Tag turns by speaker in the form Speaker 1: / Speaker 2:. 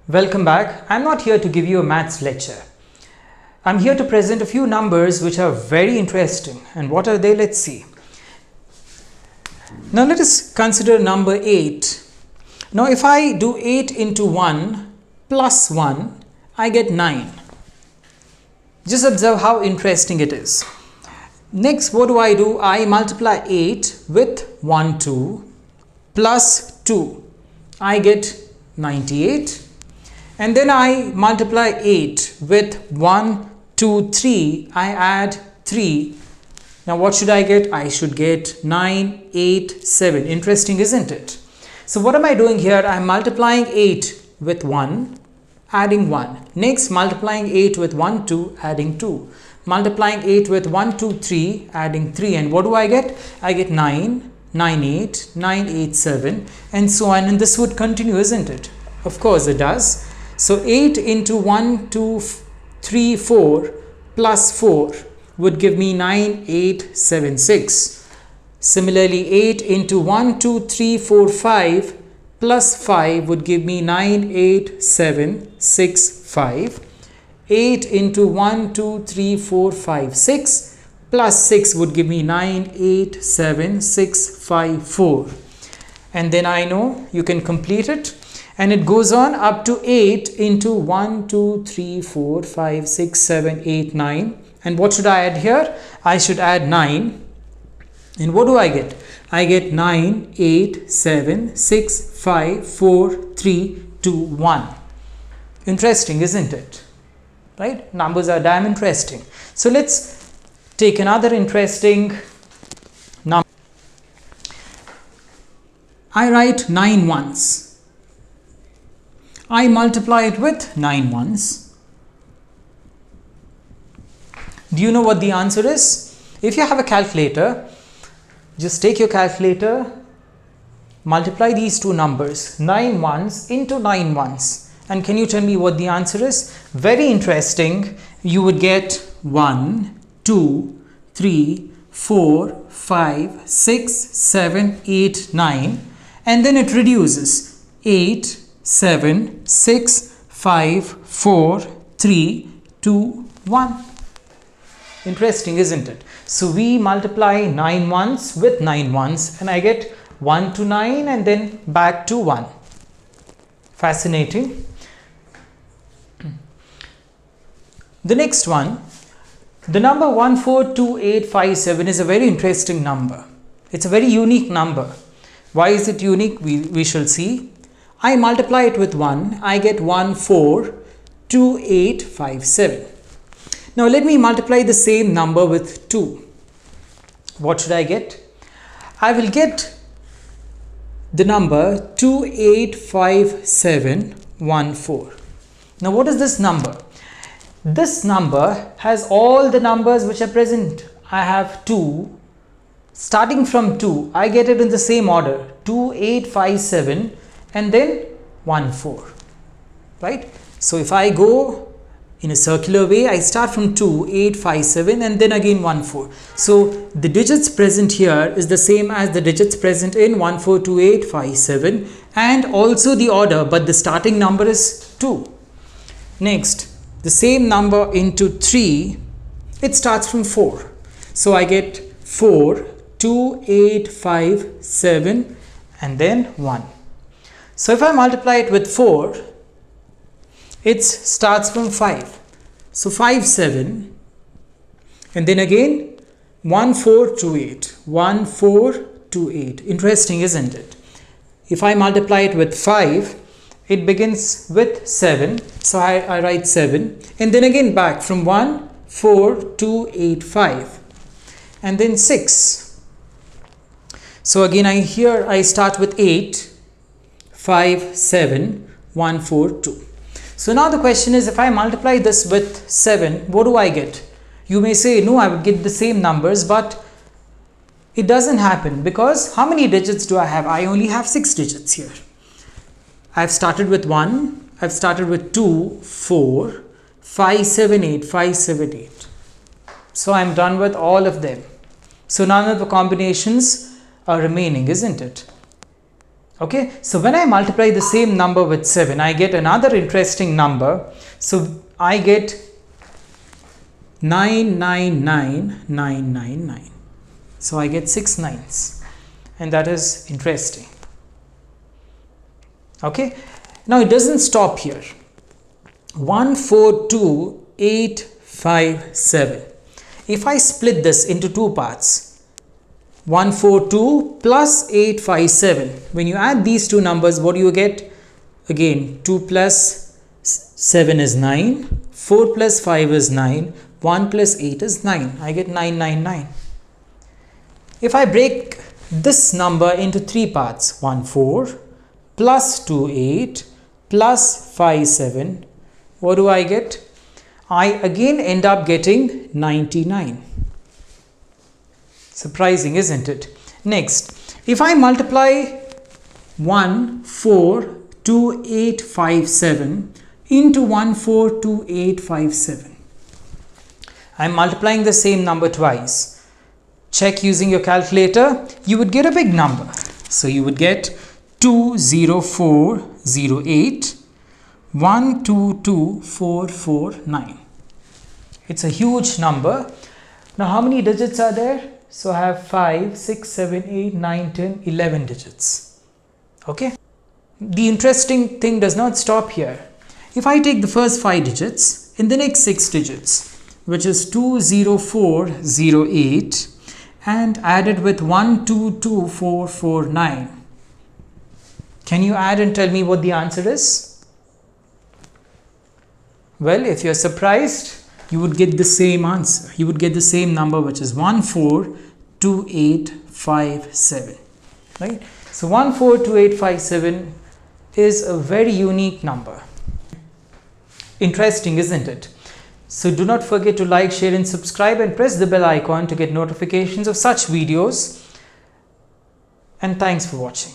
Speaker 1: Welcome back. I'm not here to give you a maths lecture. I'm here to present a few numbers which are very interesting. And what are they? Let's see. Now let us consider number 8. Now if I do 8 into 1 plus 1, I get 9. Just observe how interesting it is. Next, what do? I multiply 8 with 1, 2 plus 2. I get 98. And then I multiply 8 with 1, 2, 3. I add 3. Now what should I get? I should get 9, 8, 7. Interesting, isn't it? So what am I doing here? I'm multiplying 8 with 1, adding 1. Next, multiplying 8 with 1, 2, adding 2. Multiplying 8 with 1, 2, 3, adding 3. And what do I get? I get 9, 9, 8, 9, 8, 7, and so on. And this would continue, isn't it? Of course it does. So 8 into 1, 2, 3, 4 plus 4 would give me 9, 8, 7, 6. Similarly, 8 into 1, 2, 3, 4, 5 plus 5 would give me 9, 8, 7, 6, 5. 8 into 1, 2, 3, 4, 5, 6 plus 6 would give me 9, 8, 7, 6, 5, 4. And then I know you can complete it. And it goes on up to 8 into 1, 2, 3, 4, 5, 6, 7, 8, 9. And what should I add here? I should add 9. And what do I get? I get 9, 8, 7, 6, 5, 4, 3, 2, 1. Interesting, isn't it? Right? Numbers are damn interesting. So let's take another interesting number. I write 9 ones. I multiply it with 9 ones. Do you know what the answer is? If you have a calculator, just take your calculator, multiply these two numbers, 9 ones into 9 ones. And can you tell me what the answer is? Very interesting. You would get 1, 2, 3, 4, 5, 6, 7, 8, 9. And then it reduces 8, 7, 6, 5, 4, 3, 2, 1. Interesting, isn't it? So we multiply 9 ones with 9 ones and I get 1 to 9 and then back to 1. Fascinating. The next one, the number 142857 is a very interesting number. It's a very unique number. Why is it unique? We shall see. I multiply it with 1, I get 142857. Now let me multiply the same number with 2. What should I get? I will get the number 285714. Now what is this number? This number has all the numbers which are present. I have 2. Starting from 2, I get it in the same order, 2857 and then 14, right? So if I go in a circular way, I start from 2857 and then again 14. So the digits present here is the same as the digits present in 142857 and also the order, but the starting number is 2. Next, the same number into 3, it starts from 4. So I get 4, 2857 and then 1. So if I multiply it with 4, it starts from 5. So 5, 7 and then again 1428. 1428. Interesting, isn't it? If I multiply it with 5, it begins with 7. So I write 7 and then again back from 1428 and then 6. So again I start with 8. 5, 7, 1, 4, 2. So now the question is, if I multiply this with 7, what do I get? You may say, no, I would get the same numbers, but it doesn't happen because how many digits do I have? I only have 6 digits here. I've started with 1, I've started with 2, 4, 5, 7, 8, 5, 7, 8. So I'm done with all of them. So none of the combinations are remaining, isn't it? Okay, so when I multiply the same number with 7, I get another interesting number. So I get 999999. So I get 6 nines, and that is interesting. Okay, now it doesn't stop here. 142857. If I split this into two parts, 142 plus 857, when you add these two numbers, what do you get? Again, 2 plus 7 is 9, 4 plus 5 is 9, 1 plus 8 is 9. I get 999. If I break this number into three parts, 14 plus 28 plus 57, what do I get? I again end up getting 99. Surprising, isn't it? Next, if I multiply 142857 into 142857, I am multiplying the same number twice. Check using your calculator, you would get a big number. So you would get 20408 122449. It's a huge number. Now how many digits are there? So I have 5, 6, 7, 8, 9, 10, 11 digits. Okay. The interesting thing does not stop here. If I take the first 5 digits in the next 6 digits, which is 20408, and add it with 122449, can you add and tell me what the answer is? Well, if you're surprised, you would get the same answer. You would get the same number, which is 142857. Right? So 142857 is a very unique number. Interesting, isn't it? So do not forget to like, share and subscribe, and press the bell icon to get notifications of such videos. And thanks for watching.